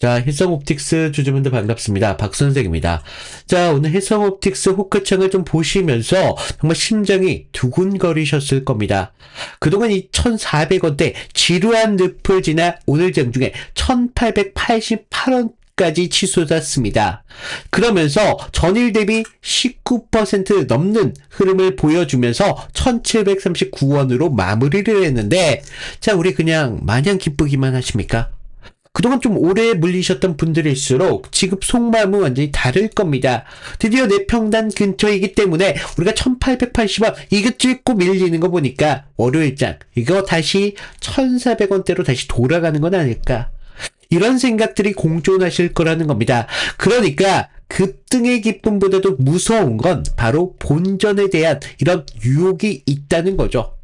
자, 혜성옵틱스 주주분들 반갑습니다. 박선생입니다. 자, 오늘 혜성옵틱스 호가창을 좀 보시면서 정말 심장이 두근거리셨을 겁니다. 그동안 이 1,400원대 지루한 늪을 지나 오늘 장중에 1,888원까지 치솟았습니다. 그러면서 전일 대비 19% 넘는 흐름을 보여주면서 1,739원으로 마무리를 했는데, 자, 우리 그냥 마냥 기쁘기만 하십니까? 그동안 좀 오래 물리셨던 분들일수록 지금 속마음은 완전히 다를 겁니다. 드디어 내평단 근처이기 때문에 우리가 1880원 이거 찍고 밀리는 거 보니까 월요일장 이거 다시 1400원대로 다시 돌아가는 건 아닐까. 이런 생각들이 공존하실 거라는 겁니다. 그러니까 급등의 기쁨보다도 무서운 건 바로 본전에 대한 이런 유혹이 있다는 거죠.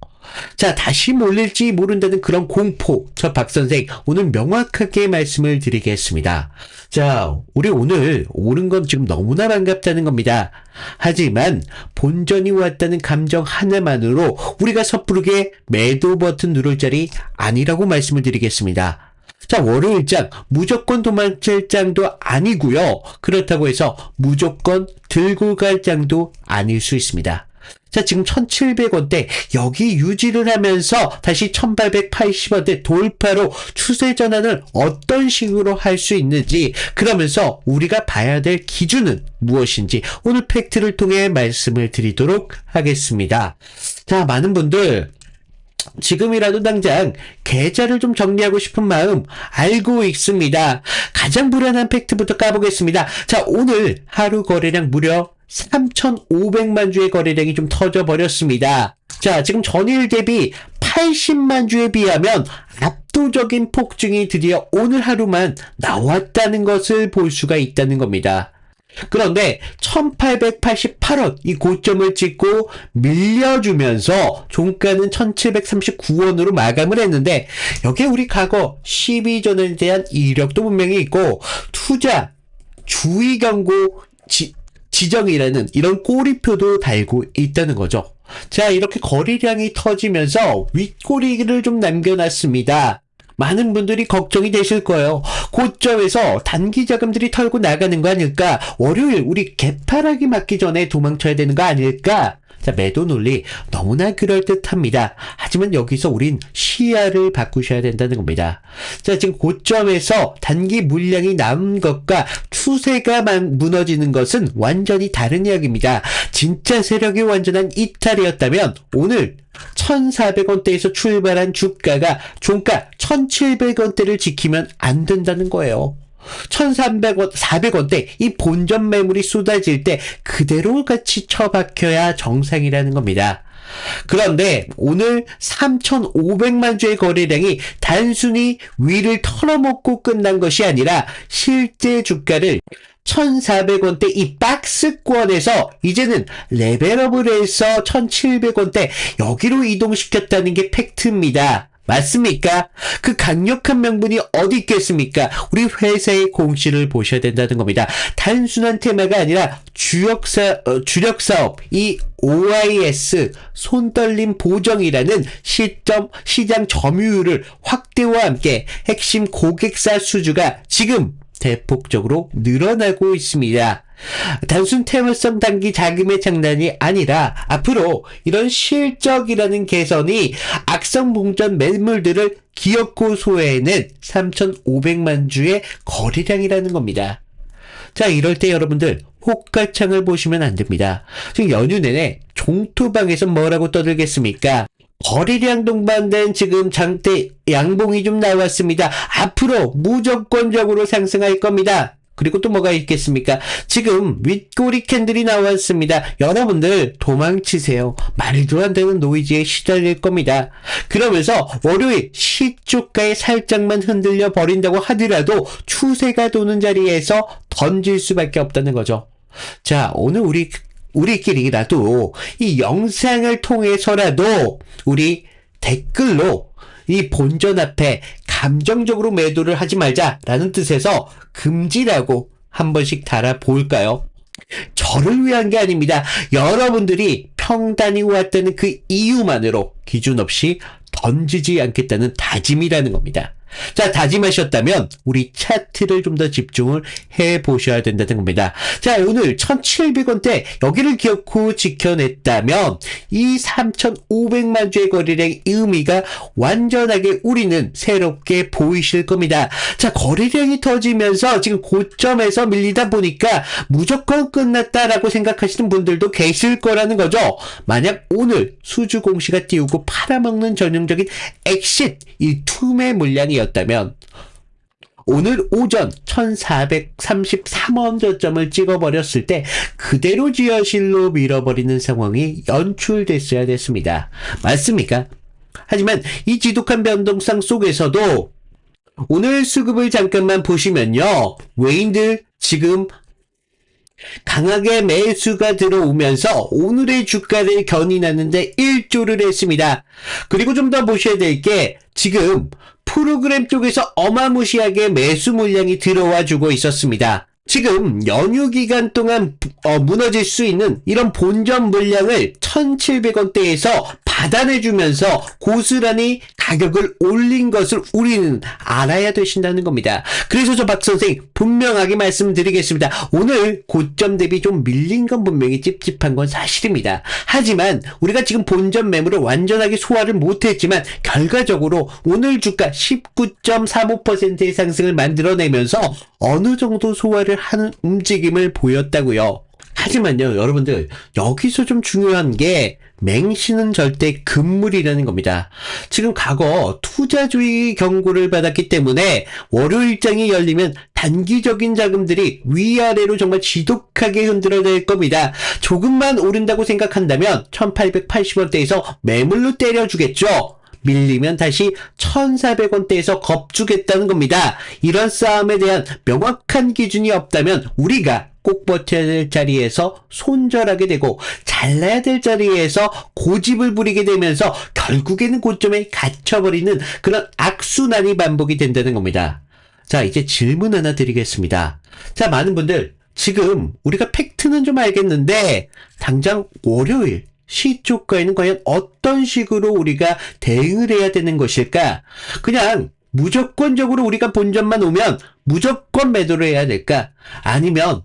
자, 다시 몰릴지 모른다는 그런 공포, 저 박선생 오늘 명확하게 말씀을 드리겠습니다. 자, 우리 오늘 오른 건 지금 너무나 반갑다는 겁니다. 하지만 본전이 왔다는 감정 하나만으로 우리가 섣부르게 매도 버튼 누를 자리 아니라고 말씀을 드리겠습니다. 자, 월요일장 무조건 도망칠 장도 아니고요. 그렇다고 해서 무조건 들고 갈 장도 아닐 수 있습니다. 자, 지금 1,700원대 여기 유지를 하면서 다시 1,880원대 돌파로 추세 전환을 어떤 식으로 할 수 있는지, 그러면서 우리가 봐야 될 기준은 무엇인지 오늘 팩트를 통해 말씀을 드리도록 하겠습니다. 자, 많은 분들 지금이라도 당장 계좌를 좀 정리하고 싶은 마음 알고 있습니다. 가장 불안한 팩트부터 까보겠습니다. 자, 오늘 하루 거래량 무려 3,500만 주의 거래량이 좀 터져버렸습니다. 자, 지금 전일 대비 80만 주에 비하면 압도적인 폭증이 드디어 오늘 하루만 나왔다는 것을 볼 수가 있다는 겁니다. 그런데 1,888원 이 고점을 찍고 밀려주면서 종가는 1,739원으로 마감을 했는데, 여기에 우리 과거 12전에 대한 이력도 분명히 있고 투자 주의 경고 지정이라는 이런 꼬리표도 달고 있다는 거죠. 자, 이렇게 거래량이 터지면서 윗꼬리를 좀 남겨놨습니다. 많은 분들이 걱정이 되실 거예요. 고점에서 단기 자금들이 털고 나가는 거 아닐까? 월요일 우리 개파락이 맞기 전에 도망쳐야 되는 거 아닐까? 자, 매도 논리 너무나 그럴듯합니다. 하지만 여기서 우린 시야를 바꾸셔야 된다는 겁니다. 자, 지금 고점에서 단기 물량이 남은 것과 추세가 무너지는 것은 완전히 다른 이야기입니다. 진짜 세력이 완전한 이탈이었다면 오늘 1,400원대에서 출발한 주가가 종가 1,700원대를 지키면 안 된다는 거예요. 1,300원, 400원대 이 본전 매물이 쏟아질 때 그대로 같이 처박혀야 정상이라는 겁니다. 그런데 오늘 3,500만 주의 거래량이 단순히 위를 털어먹고 끝난 것이 아니라 실제 주가를 1,400원대 이 박스권에서 이제는 레벨업을 해서 1,700원대 여기로 이동시켰다는 게 팩트입니다. 맞습니까? 그 강력한 명분이 어디 있겠습니까? 우리 회사의 공시를 보셔야 된다는 겁니다. 단순한 테마가 아니라 주력 사업, 이 OIS, 손떨림 보정이라는 시장 점유율을 확대와 함께 핵심 고객사 수주가 지금 대폭적으로 늘어나고 있습니다. 단순 테마성 단기 자금의 장난이 아니라 앞으로 이런 실적이라는 개선이 악성 봉전 매물들을 기어코 소외해낸 3,500만 주의 거래량이라는 겁니다. 자, 이럴 때 여러분들 호가창을 보시면 안 됩니다. 지금 연휴 내내 종토방에서 뭐라고 떠들겠습니까? 거래량 동반된 지금 장대 양봉이 좀 나왔습니다. 앞으로 무조건적으로 상승할 겁니다. 그리고 또 뭐가 있겠습니까? 지금 윗꼬리 캔들이 나왔습니다. 여러분들 도망치세요. 말도 안 되는 노이즈에 시달릴 겁니다. 그러면서 월요일 시초가에 살짝만 흔들려 버린다고 하더라도 추세가 도는 자리에서 던질 수밖에 없다는 거죠. 자, 오늘 우리끼리라도 이 영상을 통해서라도 우리 댓글로 이 본전 앞에 감정적으로 매도를 하지 말자라는 뜻에서 금지라고 한 번씩 달아볼까요? 저를 위한 게 아닙니다. 여러분들이 평단이 왔다는 그 이유만으로 기준 없이 던지지 않겠다는 다짐이라는 겁니다. 자, 다짐하셨다면 우리 차트를 좀 더 집중을 해 보셔야 된다는 겁니다. 자, 오늘 1,700원대 여기를 기어코 지켜냈다면 이 3,500만 주의 거래량 의미가 완전하게 우리는 새롭게 보이실 겁니다. 자, 거래량이 터지면서 지금 고점에서 밀리다 보니까 무조건 끝났다라고 생각하시는 분들도 계실 거라는 거죠. 만약 오늘 수주 공시가 띄우고 팔아먹는 전형적인 엑싯 이 투매 물량이었다면 오늘 오전 1,433원 저점을 찍어버렸을 때 그대로 지하실로 밀어버리는 상황이 연출됐어야 됐습니다. 맞습니까? 하지만 이 지독한 변동성 속에서도 오늘 수급을 잠깐만 보시면요. 외인들 지금 강하게 매수가 들어오면서 오늘의 주가를 견인하는데 일조를 했습니다. 그리고 좀 더 보셔야 될 게 지금 프로그램 쪽에서 어마무시하게 매수 물량이 들어와 주고 있었습니다. 지금 연휴 기간 동안 무너질 수 있는 이런 본전 물량을 1,700원대에서 받아내주면서 고스란히 가격을 올린 것을 우리는 알아야 되신다는 겁니다. 그래서 저 박선생 분명하게 말씀드리겠습니다. 오늘 고점 대비 좀 밀린 건 분명히 찝찝한 건 사실입니다. 하지만 우리가 지금 본전 매물을 완전하게 소화를 못했지만 결과적으로 오늘 주가 19.35%의 상승을 만들어내면서 어느 정도 소화를 하는 움직임을 보였다고요. 하지만요, 여러분들 여기서 좀 중요한 게 맹신은 절대 금물이라는 겁니다. 지금 과거 투자주의 경고를 받았기 때문에 월요일장이 열리면 단기적인 자금들이 위아래로 정말 지독하게 흔들어낼 겁니다. 조금만 오른다고 생각한다면 1,880원대에서 매물로 때려주겠죠. 밀리면 다시 1,400원대에서 겁주겠다는 겁니다. 이런 싸움에 대한 명확한 기준이 없다면 우리가 꼭 버텨야 될 자리에서 손절하게 되고 잘라야 될 자리에서 고집을 부리게 되면서 결국에는 고점에 갇혀버리는 그런 악순환이 반복이 된다는 겁니다. 자, 이제 질문 하나 드리겠습니다. 자, 많은 분들 지금 우리가 팩트는 좀 알겠는데 당장 월요일 시초가에는 과연 어떤 식으로 우리가 대응을 해야 되는 것일까? 그냥 무조건적으로 우리가 본전만 오면 무조건 매도를 해야 될까? 아니면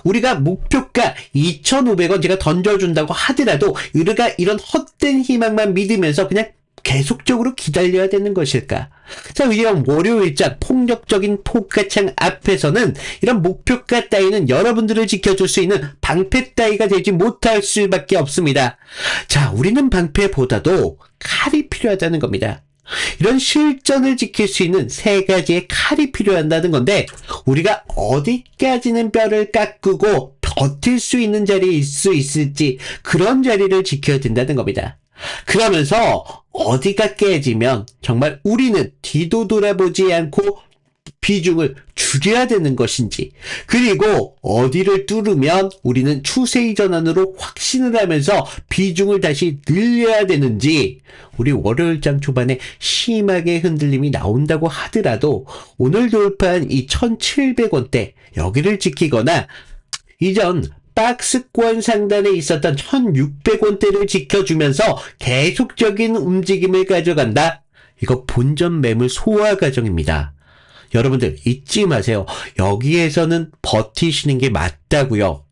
우리가 목표가 2,500원 제가 던져준다고 하더라도 우리가 이런 헛된 희망만 믿으면서 그냥 계속적으로 기다려야 되는 것일까? 자, 이런 월요일장 폭력적인 포가창 앞에서는 이런 목표가 따위는 여러분들을 지켜줄 수 있는 방패 따위가 되지 못할 수밖에 없습니다. 자, 우리는 방패보다도 칼이 필요하다는 겁니다. 이런 실전을 지킬 수 있는 세 가지의 칼이 필요한다는 건데 우리가 어디까지는 뼈를 깎고 버틸 수 있는 자리에 있을 수 있을지 그런 자리를 지켜야 된다는 겁니다. 그러면서 어디가 깨지면 정말 우리는 뒤도 돌아보지 않고 비중을 줄여야 되는 것인지, 그리고 어디를 뚫으면 우리는 추세의 전환으로 확신을 하면서 비중을 다시 늘려야 되는지, 우리 월요일장 초반에 심하게 흔들림이 나온다고 하더라도 오늘 돌파한 이 1,700원대 여기를 지키거나 이전 박스권 상단에 있었던 1,600원대를 지켜주면서 계속적인 움직임을 가져간다. 이거 본전 매물 소화 과정입니다. 여러분들 잊지 마세요. 여기에서는 버티시는 게 맞다고요.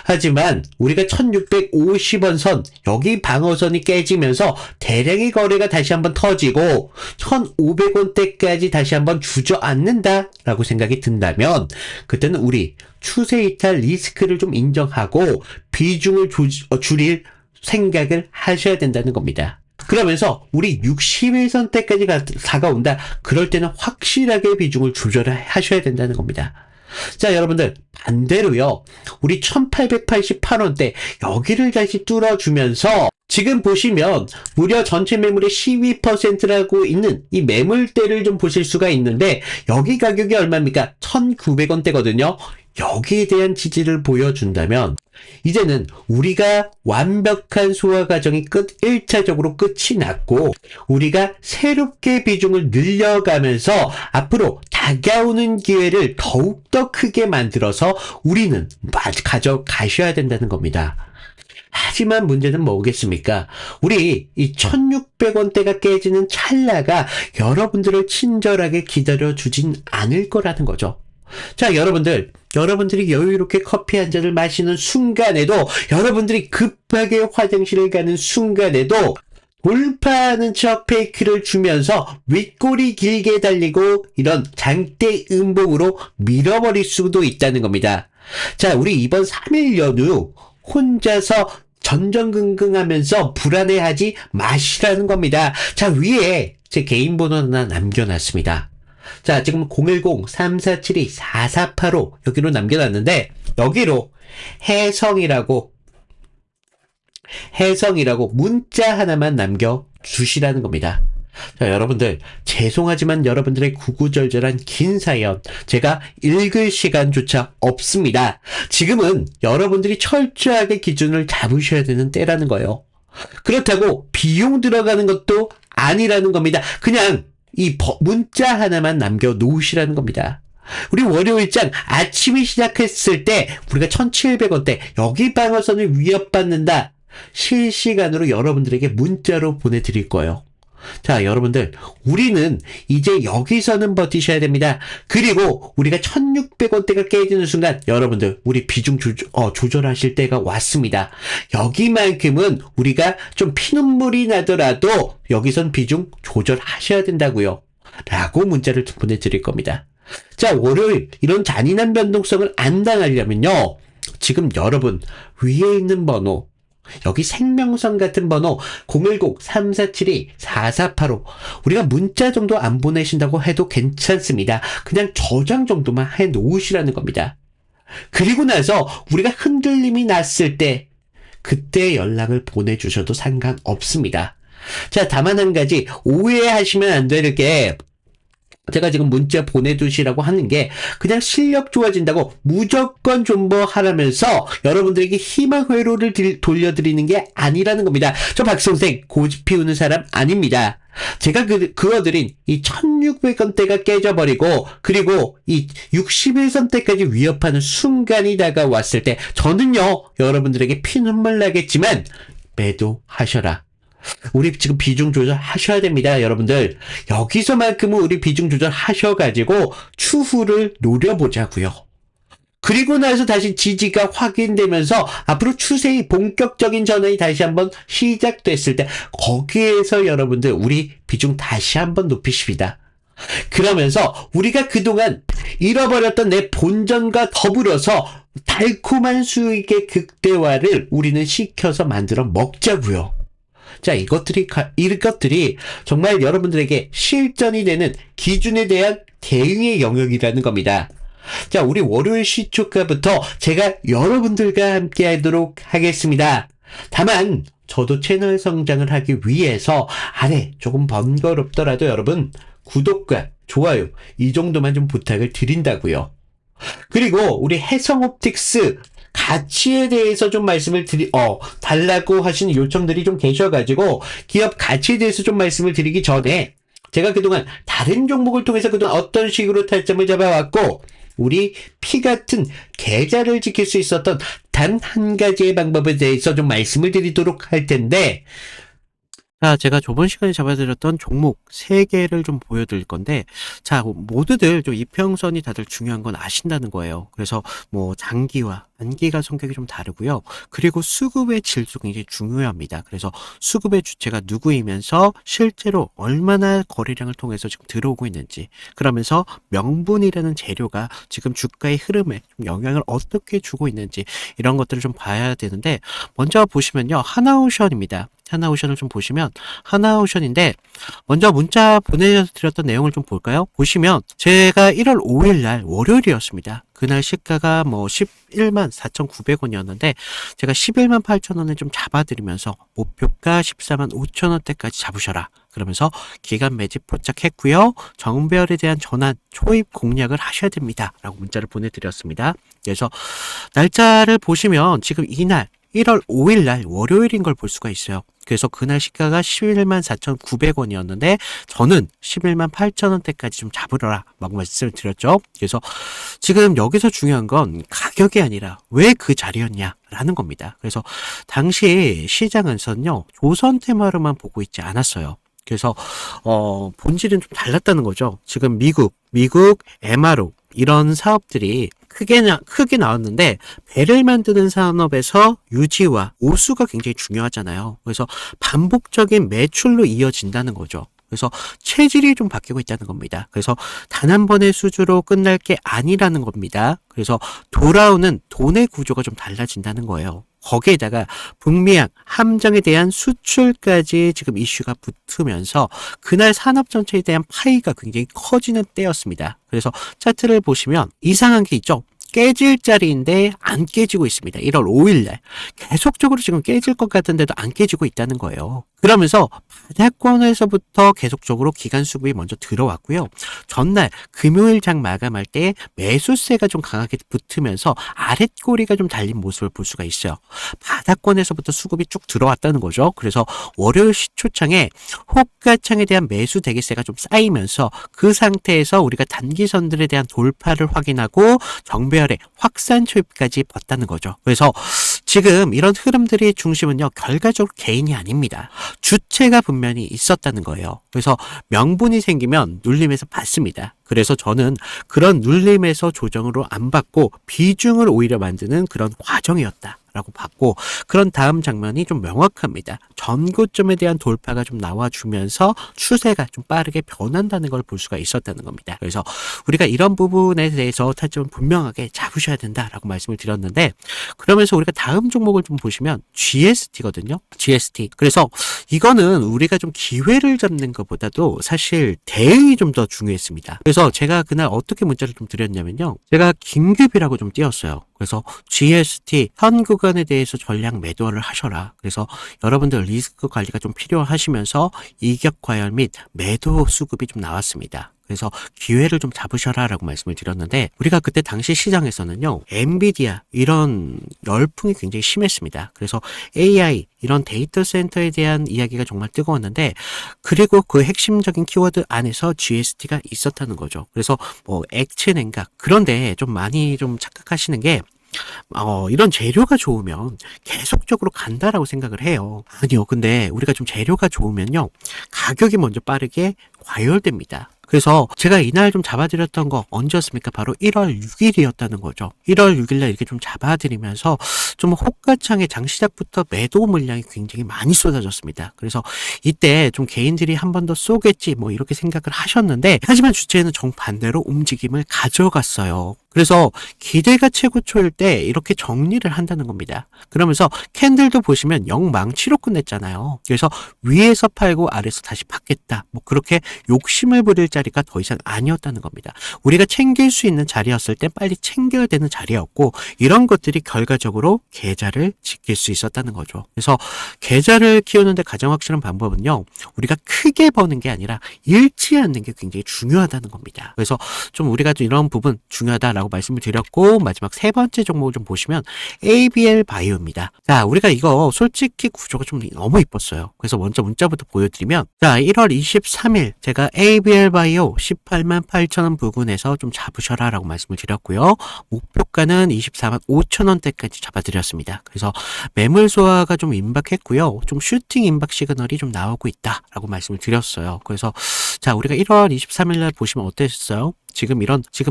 하지만 우리가 1,650원 선, 여기 방어선이 깨지면서 대량의 거래가 다시 한번 터지고 1,500원대까지 다시 한번 주저앉는다 라고 생각이 든다면 그때는 우리 추세 이탈 리스크를 좀 인정하고 비중을 줄일 생각을 하셔야 된다는 겁니다. 그러면서 우리 61선대까지 다가온다. 그럴 때는 확실하게 비중을 조절하셔야 된다는 겁니다. 자, 여러분들 반대로요. 우리 1,888원대 여기를 다시 뚫어주면서 지금 보시면 무려 전체 매물의 12%라고 있는 이 매물대를 좀 보실 수가 있는데 여기 가격이 얼마입니까? 1,900원대거든요. 여기에 대한 지지를 보여준다면 이제는 우리가 완벽한 소화 과정이 1차적으로 끝이 났고 우리가 새롭게 비중을 늘려가면서 앞으로 다가오는 기회를 더욱더 크게 만들어서 우리는 가져가셔야 된다는 겁니다. 하지만 문제는 뭐겠습니까? 우리 이 1600원대가 깨지는 찰나가 여러분들을 친절하게 기다려주진 않을 거라는 거죠. 자, 여러분들이 여유롭게 커피 한 잔을 마시는 순간에도, 여러분들이 급하게 화장실을 가는 순간에도 돌파하는 척 페이크를 주면서 윗꼬리 길게 달리고 이런 장대 음봉으로 밀어버릴 수도 있다는 겁니다. 자, 우리 이번 3일 연휴 혼자서 전전긍긍하면서 불안해하지 마시라는 겁니다. 자, 위에 제 개인 번호 하나 남겨놨습니다. 자, 지금 010-3472-4485 여기로 남겨놨는데, 여기로 혜성이라고 문자 하나만 남겨주시라는 겁니다. 자, 여러분들, 죄송하지만 여러분들의 구구절절한 긴 사연 제가 읽을 시간조차 없습니다. 지금은 여러분들이 철저하게 기준을 잡으셔야 되는 때라는 거예요. 그렇다고 비용 들어가는 것도 아니라는 겁니다. 그냥 이 문자 하나만 남겨놓으시라는 겁니다. 우리 월요일장 아침이 시작했을 때 우리가 1700원대 여기 방어선을 위협받는다. 실시간으로 여러분들에게 문자로 보내드릴 거예요. 자, 여러분들, 우리는 이제 여기서는 버티셔야 됩니다. 그리고 우리가 1600원대가 깨지는 순간 여러분들 우리 비중 조절하실 때가 왔습니다. 여기만큼은 우리가 좀 피눈물이 나더라도 여기선 비중 조절하셔야 된다고요. 라고 문자를 보내드릴 겁니다. 자, 월요일 이런 잔인한 변동성을 안 당하려면요, 지금 여러분 위에 있는 번호, 여기 생명선 같은 번호 010-3472-4485 우리가 문자 정도 안 보내신다고 해도 괜찮습니다. 그냥 저장 정도만 해 놓으시라는 겁니다. 그리고 나서 우리가 흔들림이 났을 때 그때 연락을 보내주셔도 상관없습니다. 자, 다만 한 가지 오해하시면 안 될 게, 제가 지금 문자 보내두시라고 하는 게 그냥 실력 좋아진다고 무조건 존버하라면서 여러분들에게 희망 회로를 돌려드리는 게 아니라는 겁니다. 저 박선생 고집 피우는 사람 아닙니다. 제가 그어드린 이 1600원대가 깨져버리고 그리고 이 61선대까지 위협하는 순간이 다가왔을 때 저는요, 여러분들에게 피눈물 나겠지만 매도하셔라. 우리 지금 비중 조절 하셔야 됩니다, 여러분들. 여기서만큼은 우리 비중 조절 하셔가지고 추후를 노려보자고요. 그리고 나서 다시 지지가 확인되면서 앞으로 추세의 본격적인 전환이 다시 한번 시작됐을 때 거기에서 여러분들 우리 비중 다시 한번 높이십니다. 그러면서 우리가 그동안 잃어버렸던 내 본전과 더불어서 달콤한 수익의 극대화를 우리는 시켜서 만들어 먹자고요. 자, 이것들이 정말 여러분들에게 실전이 되는 기준에 대한 대응의 영역이라는 겁니다. 자, 우리 월요일 시초가부터 제가 여러분들과 함께 하도록 하겠습니다. 다만 저도 채널 성장을 하기 위해서 조금 번거롭더라도 여러분 구독과 좋아요 이 정도만 좀 부탁을 드린다고요. 그리고 우리 해성옵틱스 가치에 대해서 좀 말씀을 달라고 하시는 요청들이 좀 계셔가지고 기업 가치에 대해서 좀 말씀을 드리기 전에, 제가 그동안 다른 종목을 통해서 그동안 어떤 식으로 타점을 잡아왔고 우리 피 같은 계좌를 지킬 수 있었던 단 한 가지의 방법에 대해서 좀 말씀을 드리도록 할 텐데, 자, 제가 저번 시간에 잡아드렸던 종목 3개를 좀 보여드릴 건데, 자, 모두들 좀 이평선이 다들 중요한 건 아신다는 거예요. 그래서 뭐 장기와 단기가 성격이 좀 다르고요. 그리고 수급의 질도 굉장히 중요합니다. 그래서 수급의 주체가 누구이면서 실제로 얼마나 거래량을 통해서 지금 들어오고 있는지, 그러면서 명분이라는 재료가 지금 주가의 흐름에 좀 영향을 어떻게 주고 있는지, 이런 것들을 좀 봐야 되는데, 먼저 보시면요, 하나오션입니다. 하나오션을 좀 보시면, 하나오션인데 먼저 문자 보내드렸던 내용을 좀 볼까요? 보시면 제가 1월 5일 날 월요일이었습니다. 그날 시가가 뭐 11만 4,900원이었는데 제가 11만 8천원에 좀 잡아드리면서 목표가 14만 5천원대까지 잡으셔라, 그러면서 기간 매집 포착했고요. 정별에 대한 전환 초입 공략을 하셔야 됩니다 라고 문자를 보내드렸습니다. 그래서 날짜를 보시면 지금 이날 1월 5일 날 월요일인 걸 볼 수가 있어요. 그래서 그날 시가가 11만 4,900원이었는데 저는 11만 8천원대까지 좀 잡으라 라고 말씀을 드렸죠. 그래서 지금 여기서 중요한 건 가격이 아니라 왜 그 자리였냐 라는 겁니다. 그래서 당시 시장에서는요, 조선 테마로만 보고 있지 않았어요. 그래서 본질은 좀 달랐다는 거죠. 지금 미국 MRO 이런 사업들이 크게 나왔는데, 배를 만드는 산업에서 유지와 오수가 굉장히 중요하잖아요. 그래서 반복적인 매출로 이어진다는 거죠. 그래서 체질이 좀 바뀌고 있다는 겁니다. 그래서 단 한 번의 수주로 끝날 게 아니라는 겁니다. 그래서 돌아오는 돈의 구조가 좀 달라진다는 거예요. 거기에다가 북미양 함정에 대한 수출까지 지금 이슈가 붙으면서 그날 산업 전체에 대한 파이가 굉장히 커지는 때였습니다. 그래서 차트를 보시면 이상한 게 있죠. 깨질 자리인데 안 깨지고 있습니다. 1월 5일 날 계속적으로 지금 깨질 것 같은데도 안 깨지고 있다는 거예요. 그러면서 바닥권에서부터 계속적으로 기간 수급이 먼저 들어왔고요. 전날 금요일 장 마감할 때 매수세가 좀 강하게 붙으면서 아랫꼬리가 좀 달린 모습을 볼 수가 있어요. 바닥권에서부터 수급이 쭉 들어왔다는 거죠. 그래서 월요일 시초창에 호가창에 대한 매수 대기세가 좀 쌓이면서 그 상태에서 우리가 단기선들에 대한 돌파를 확인하고 정배열의 확산 초입까지 봤다는 거죠. 그래서 지금 이런 흐름들의 중심은요, 결과적으로 개인이 아닙니다. 주체가 분명히 있었다는 거예요. 그래서 명분이 생기면 눌림에서 받습니다. 그래서 저는 그런 눌림에서 조정으로 안 받고 비중을 오히려 만드는 그런 과정이었다 라고 봤고, 그런 다음 장면이 좀 명확합니다. 전고점에 대한 돌파가 좀 나와주면서 추세가 좀 빠르게 변한다는 걸 볼 수가 있었다는 겁니다. 그래서 우리가 이런 부분에 대해서 타점을 분명하게 잡으셔야 된다라고 말씀을 드렸는데, 그러면서 우리가 다음 종목을 좀 보시면 GST거든요. GST. 그래서 이거는 우리가 좀 기회를 잡는 것보다도 사실 대응이 좀 더 중요했습니다. 그래서 제가 그날 어떻게 문자를 좀 드렸냐면요, 제가 긴급이라고 좀 띄웠어요. 그래서 GST 현 구간에 대해서 전량 매도를 하셔라. 그래서 여러분들 리스크 관리가 좀 필요하시면서 이격 과열 및 매도 수급이 좀 나왔습니다. 그래서 기회를 좀 잡으셔라 라고 말씀을 드렸는데, 우리가 그때 당시 시장에서는요, 엔비디아 이런 열풍이 굉장히 심했습니다. 그래서 AI 이런 데이터 센터에 대한 이야기가 정말 뜨거웠는데, 그리고 그 핵심적인 키워드 안에서 GST가 있었다는 거죠. 그래서 뭐 액체 냉각, 그런데 좀 많이 좀 착각하시는 게, 이런 재료가 좋으면 계속적으로 간다라고 생각을 해요. 아니요. 근데 우리가 좀 재료가 좋으면요, 가격이 먼저 빠르게 과열됩니다. 그래서 제가 이날 좀 잡아드렸던 거 언제였습니까? 바로 1월 6일이었다는 거죠. 1월 6일날 이렇게 좀 잡아드리면서 좀 호가창에 장시작부터 매도 물량이 굉장히 많이 쏟아졌습니다. 그래서 이때 좀 개인들이 한 번 더 쏘겠지 뭐 이렇게 생각을 하셨는데, 하지만 주체는 정반대로 움직임을 가져갔어요. 그래서 기대가 최고초일 때 이렇게 정리를 한다는 겁니다. 그러면서 캔들도 보시면 영망치로 끝냈잖아요. 그래서 위에서 팔고 아래에서 다시 받겠다, 뭐 그렇게 욕심을 부릴 자리가 더 이상 아니었다는 겁니다. 우리가 챙길 수 있는 자리였을 때 빨리 챙겨야 되는 자리였고, 이런 것들이 결과적으로 계좌를 지킬 수 있었다는 거죠. 그래서 계좌를 키우는데 가장 확실한 방법은요, 우리가 크게 버는 게 아니라 잃지 않는 게 굉장히 중요하다는 겁니다. 그래서 좀 우리가 좀 이런 부분 중요하다라고 말씀을 드렸고, 마지막 세 번째 종목을 좀 보시면 ABL 바이오입니다. 자, 우리가 이거 솔직히 구조가 좀 너무 이뻤어요. 그래서 먼저 문자부터 보여드리면, 자, 1월 23일 제가 ABL 바이오 18만 8천원 부근에서 좀 잡으셔라 라고 말씀을 드렸고요. 목표가는 24만 5천원대까지 잡아드렸습니다. 그래서 매물 소화가 좀 임박했고요. 좀 슈팅 임박 시그널이 좀 나오고 있다 라고 말씀을 드렸어요. 그래서 자, 우리가 1월 23일 날 보시면 어땠어요? 지금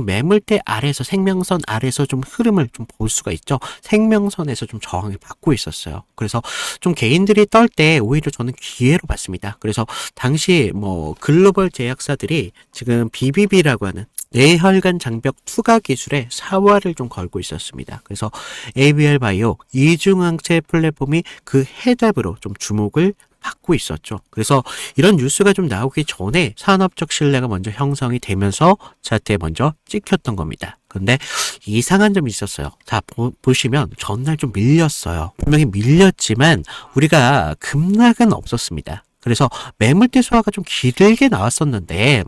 매물대 아래에서, 생명선 아래에서 좀 흐름을 좀 볼 수가 있죠. 생명선에서 좀 저항을 받고 있었어요. 그래서 좀 개인들이 떨 때 오히려 저는 기회로 봤습니다. 그래서 당시 뭐 글로벌 제약사들이 지금 BBB라고 하는 뇌혈관 장벽 투과 기술에 사활을 좀 걸고 있었습니다. 그래서 ABL 바이오 이중항체 플랫폼이 그 해답으로 좀 주목을 받고 있었죠. 그래서 이런 뉴스가 좀 나오기 전에 산업적 신뢰가 먼저 형성이 되면서 차트에 먼저 찍혔던 겁니다. 근데 이상한 점이 있었어요. 자, 보시면 전날 좀 밀렸어요. 분명히 밀렸지만 우리가 급락은 없었습니다. 그래서 매물대 소화가 좀 길게 나왔었는데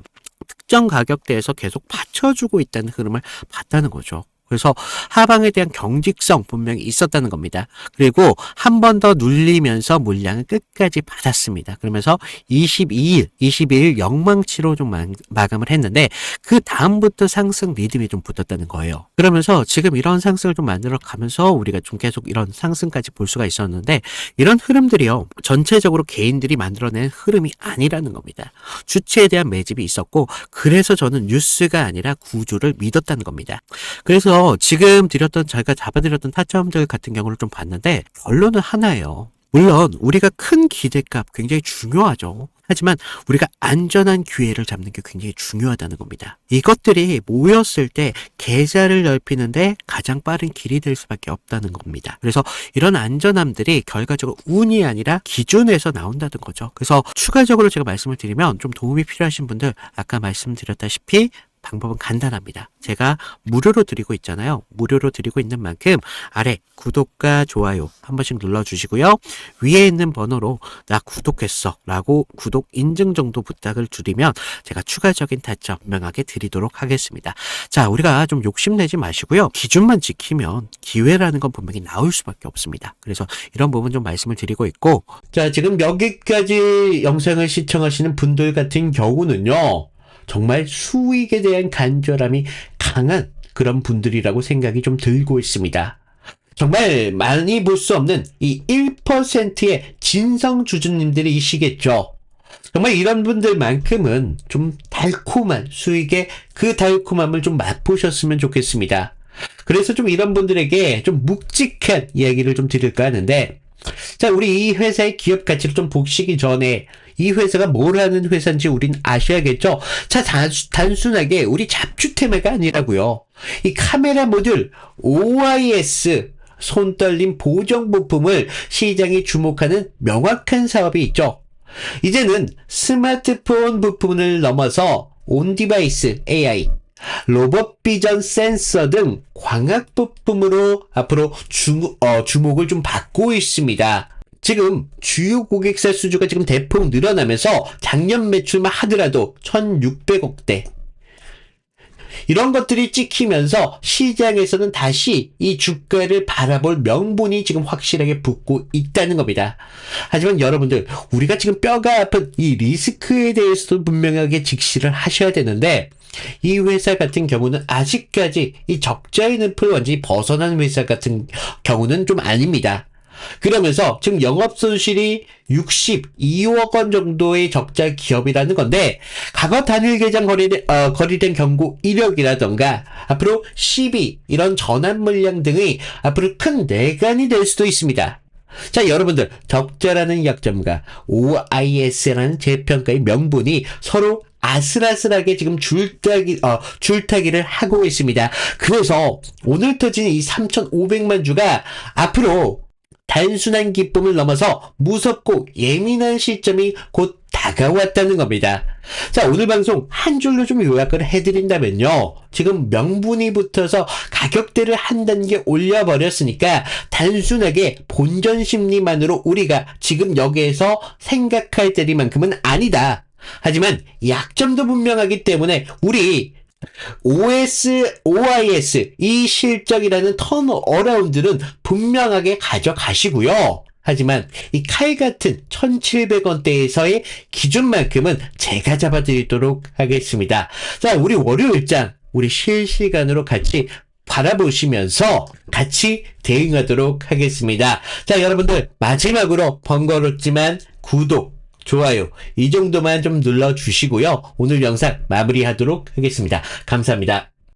특정 가격대에서 계속 받쳐주고 있다는 흐름을 봤다는 거죠. 그래서 하방에 대한 경직성 분명히 있었다는 겁니다. 그리고 한 번 더 눌리면서 물량을 끝까지 받았습니다. 그러면서 22일 영망치로 좀 마감을 했는데 그 다음부터 상승 리듬이 좀 붙었다는 거예요. 그러면서 지금 이런 상승을 좀 만들어 가면서 우리가 좀 계속 이런 상승까지 볼 수가 있었는데 이런 흐름들이요. 전체적으로 개인들이 만들어낸 흐름이 아니라는 겁니다. 주체에 대한 매집이 있었고 그래서 저는 뉴스가 아니라 구조를 믿었다는 겁니다. 그래서 지금 제가 잡아드렸던 타점들 같은 경우를 좀 봤는데 결론은 하나예요. 물론 우리가 큰 기대값 굉장히 중요하죠. 하지만 우리가 안전한 기회를 잡는 게 굉장히 중요하다는 겁니다. 이것들이 모였을 때 계좌를 넓히는데 가장 빠른 길이 될 수밖에 없다는 겁니다. 그래서 이런 안전함들이 결과적으로 운이 아니라 기준에서 나온다는 거죠. 그래서 추가적으로 제가 말씀을 드리면 좀 도움이 필요하신 분들 아까 말씀드렸다시피 방법은 간단합니다. 제가 무료로 드리고 있잖아요. 무료로 드리고 있는 만큼 아래 구독과 좋아요 한 번씩 눌러주시고요. 위에 있는 번호로 나 구독했어 라고 구독 인증 정도 부탁을 드리면 제가 추가적인 타점 분명하게 드리도록 하겠습니다. 자, 우리가 좀 욕심내지 마시고요. 기준만 지키면 기회라는 건 분명히 나올 수밖에 없습니다. 그래서 이런 부분 좀 말씀을 드리고 있고, 자, 지금 여기까지 영상을 시청하시는 분들 같은 경우는요, 정말 수익에 대한 간절함이 강한 그런 분들이라고 생각이 좀 들고 있습니다. 정말 많이 볼 수 없는 이 1%의 진성 주주님들이시겠죠. 정말 이런 분들만큼은 좀 달콤한 수익의 그 달콤함을 좀 맛보셨으면 좋겠습니다. 그래서 좀 이런 분들에게 좀 묵직한 이야기를 좀 드릴까 하는데, 자, 우리 이 회사의 기업 가치를 좀 보시기 전에 이 회사가 뭘 하는 회사인지 우린 아셔야겠죠? 자, 단순하게 우리 잡주 테마가 아니라고요. 이 카메라 모듈 OIS 손떨림 보정 부품을 시장이 주목하는 명확한 사업이 있죠. 이제는 스마트폰 부품을 넘어서 온디바이스 AI, 로봇 비전 센서 등 광학 부품으로 앞으로 주목을 좀 받고 있습니다. 지금 주요 고객사 수주가 지금 대폭 늘어나면서 작년 매출만 하더라도 1,600억대. 이런 것들이 찍히면서 시장에서는 다시 이 주가를 바라볼 명분이 지금 확실하게 붙고 있다는 겁니다. 하지만 여러분들, 우리가 지금 뼈가 아픈 이 리스크에 대해서도 분명하게 직시를 하셔야 되는데, 이 회사 같은 경우는 아직까지 이 적자의 늪을 완전히 벗어난 회사 같은 경우는 좀 아닙니다. 그러면서 지금 영업손실이 62억 원 정도의 적자 기업이라는 건데, 과거 단일 계장 거래된 경고 이력이라던가 앞으로 시비, 이런 전환 물량 등의 앞으로 큰 내관이 될 수도 있습니다. 자, 여러분들, 적자라는 약점과 OIS라는 재평가의 명분이 서로 아슬아슬하게 지금 줄타기를 하고 있습니다. 그래서 오늘 터진 이 3,500만 주가 앞으로 단순한 기쁨을 넘어서 무섭고 예민한 시점이 곧 다가왔다는 겁니다. 자, 오늘 방송 한 줄로 좀 요약을 해드린다면요. 지금 명분이 붙어서 가격대를 한 단계 올려버렸으니까 단순하게 본전 심리만으로 우리가 지금 여기에서 생각할 때리만큼은 아니다. 하지만 약점도 분명하기 때문에 우리 OIS 이 실적이라는 턴어라운드는 분명하게 가져가시고요. 하지만 이 칼 같은 1,700원대에서의 기준만큼은 제가 잡아드리도록 하겠습니다. 자, 우리 월요일장 우리 실시간으로 같이 바라보시면서 같이 대응하도록 하겠습니다. 자, 여러분들 마지막으로 번거롭지만 구독, 좋아요 이 정도만 좀 눌러주시고요. 오늘 영상 마무리하도록 하겠습니다. 감사합니다.